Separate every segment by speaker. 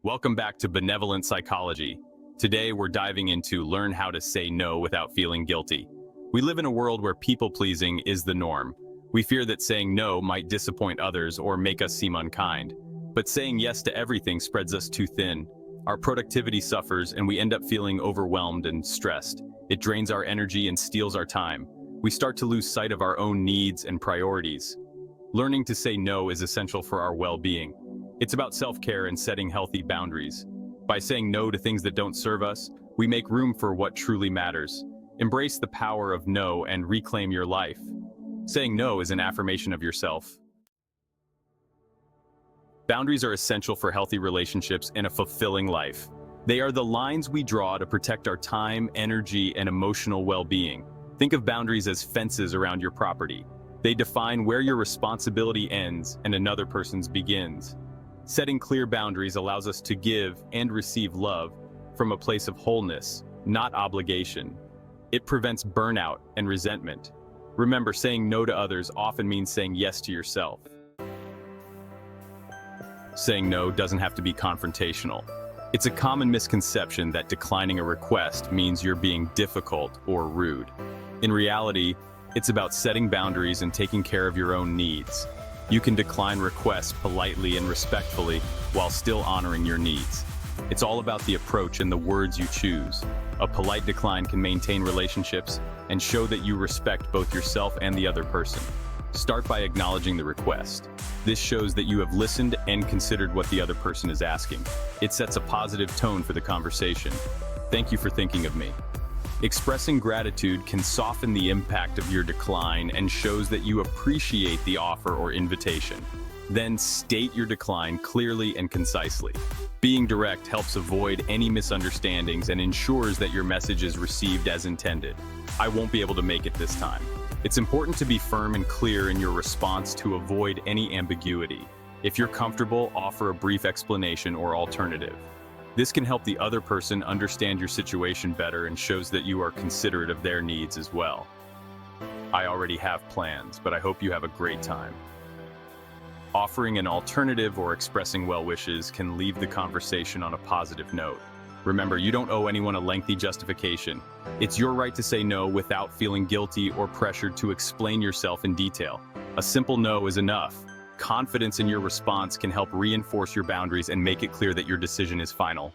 Speaker 1: Welcome back to Benevolent Psychology. Today we're diving into learn how to say no without feeling guilty. We live in a world where people-pleasing is the norm. We fear that saying no might disappoint others or make us seem unkind. But saying yes to everything spreads us too thin. Our productivity suffers and we end up feeling overwhelmed and stressed. It drains our energy and steals our time. We start to lose sight of our own needs and priorities. Learning to say no is essential for our well-being. It's about self-care and setting healthy boundaries. By saying no to things that don't serve us, we make room for what truly matters. Embrace the power of no and reclaim your life. Saying no is an affirmation of yourself. Boundaries are essential for healthy relationships and a fulfilling life. They are the lines we draw to protect our time, energy, and emotional well-being. Think of boundaries as fences around your property. They define where your responsibility ends and another person's begins. Setting clear boundaries allows us to give and receive love from a place of wholeness, not obligation. It prevents burnout and resentment. Remember, saying no to others often means saying yes to yourself. Saying no doesn't have to be confrontational. It's a common misconception that declining a request means you're being difficult or rude. In reality, it's about setting boundaries and taking care of your own needs. You can decline requests politely and respectfully while still honoring your needs. It's all about the approach and the words you choose. A polite decline can maintain relationships and show that you respect both yourself and the other person. Start by acknowledging the request. This shows that you have listened and considered what the other person is asking. It sets a positive tone for the conversation. Thank you for thinking of me. Expressing gratitude can soften the impact of your decline and shows that you appreciate the offer or invitation. Then state your decline clearly and concisely. Being direct helps avoid any misunderstandings and ensures that your message is received as intended. I won't be able to make it this time. It's important to be firm and clear in your response to avoid any ambiguity. If you're comfortable, offer a brief explanation or alternative. This can help the other person understand your situation better and shows that you are considerate of their needs as well. I already have plans, but I hope you have a great time. Offering an alternative or expressing well wishes can leave the conversation on a positive note. Remember, you don't owe anyone a lengthy justification. It's your right to say no without feeling guilty or pressured to explain yourself in detail. A simple no is enough. Confidence in your response can help reinforce your boundaries and make it clear that your decision is final.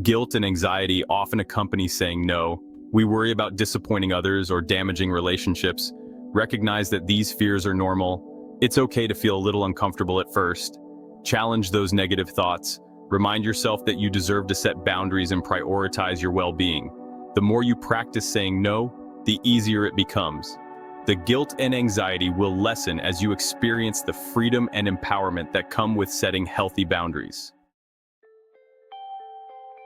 Speaker 1: Guilt and anxiety often accompany saying no. We worry about disappointing others or damaging relationships. Recognize that these fears are normal. It's okay to feel a little uncomfortable at first. Challenge those negative thoughts. Remind yourself that you deserve to set boundaries and prioritize your well-being. The more you practice saying no, the easier it becomes. The guilt and anxiety will lessen as you experience the freedom and empowerment that come with setting healthy boundaries.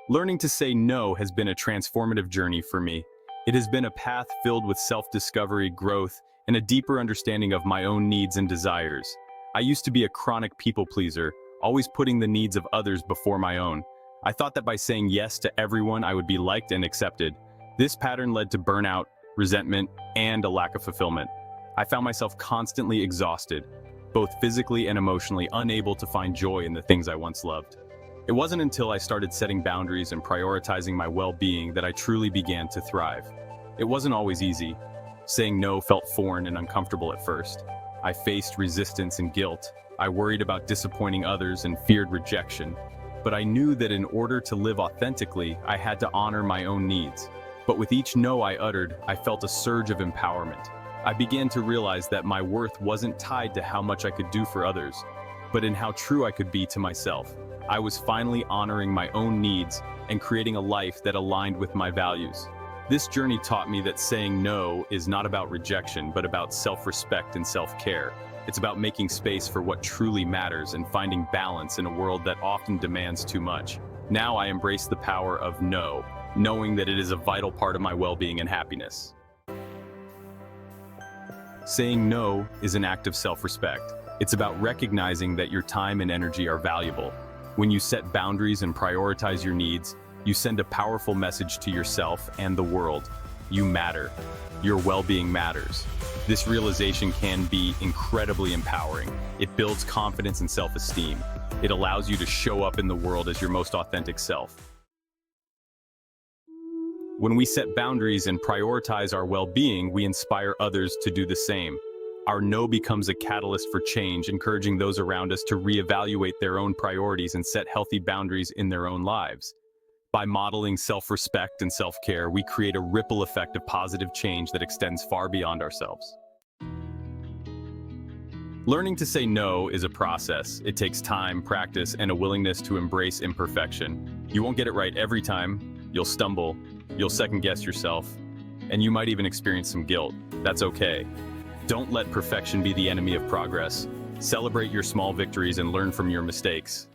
Speaker 1: Learning to say no has been a transformative journey for me. It has been a path filled with self-discovery, growth, and a deeper understanding of my own needs and desires. I used to be a chronic people-pleaser, always putting the needs of others before my own. I thought that by saying yes to everyone, I would be liked and accepted. This pattern led to burnout, resentment, and a lack of fulfillment. I found myself constantly exhausted, both physically and emotionally, unable to find joy in the things I once loved. It wasn't until I started setting boundaries and prioritizing my well-being that I truly began to thrive. It wasn't always easy. Saying no felt foreign and uncomfortable at first. I faced resistance and guilt. I worried about disappointing others and feared rejection. But I knew that in order to live authentically, I had to honor my own needs. But with each no I uttered, I felt a surge of empowerment. I began to realize that my worth wasn't tied to how much I could do for others, but in how true I could be to myself. I was finally honoring my own needs and creating a life that aligned with my values. This journey taught me that saying no is not about rejection, but about self-respect and self-care. It's about making space for what truly matters and finding balance in a world that often demands too much. Now I embrace the power of no, knowing that it is a vital part of my well-being and happiness. Saying no is an act of self-respect. It's about recognizing that your time and energy are valuable. When you set boundaries and prioritize your needs, You send a powerful message to yourself and the world. You matter. Your well-being matters. This realization can be incredibly empowering. It builds confidence and self-esteem. It allows you to show up in the world as your most authentic self. When we set boundaries and prioritize our well-being, we inspire others to do the same. Our no becomes a catalyst for change, encouraging those around us to reevaluate their own priorities and set healthy boundaries in their own lives. By modeling self-respect and self-care, we create a ripple effect of positive change that extends far beyond ourselves. Learning to say no is a process. It takes time, practice, and a willingness to embrace imperfection. You won't get it right every time. You'll stumble, you'll second-guess yourself, and you might even experience some guilt. That's okay. Don't let perfection be the enemy of progress. Celebrate your small victories and learn from your mistakes.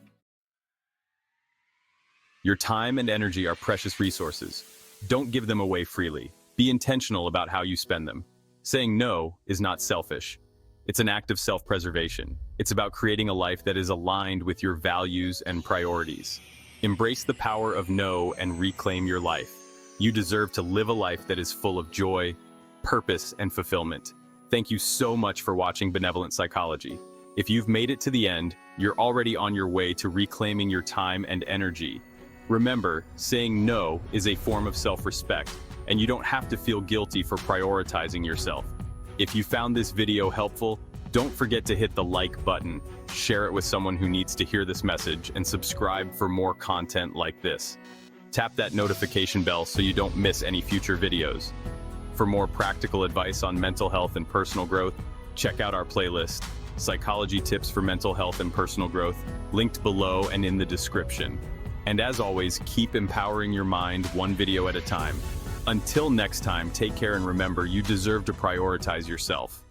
Speaker 1: Your time and energy are precious resources. Don't give them away freely. Be intentional about how you spend them. Saying no is not selfish. It's an act of self-preservation. It's about creating a life that is aligned with your values and priorities. Embrace the power of no and reclaim your life. You deserve to live a life that is full of joy, purpose, and fulfillment. Thank you so much for watching Benevolent Psychology. If you've made it to the end, you're already on your way to reclaiming your time and energy. Remember, saying no is a form of self-respect, and you don't have to feel guilty for prioritizing yourself. If you found this video helpful, don't forget to hit the like button, share it with someone who needs to hear this message, and subscribe for more content like this. Tap that notification bell so you don't miss any future videos. For more practical advice on mental health and personal growth, check out our playlist, Psychology Tips for Mental Health and Personal Growth, linked below and in the description. And as always, keep empowering your mind one video at a time. Until next time, take care and remember, you deserve to prioritize yourself.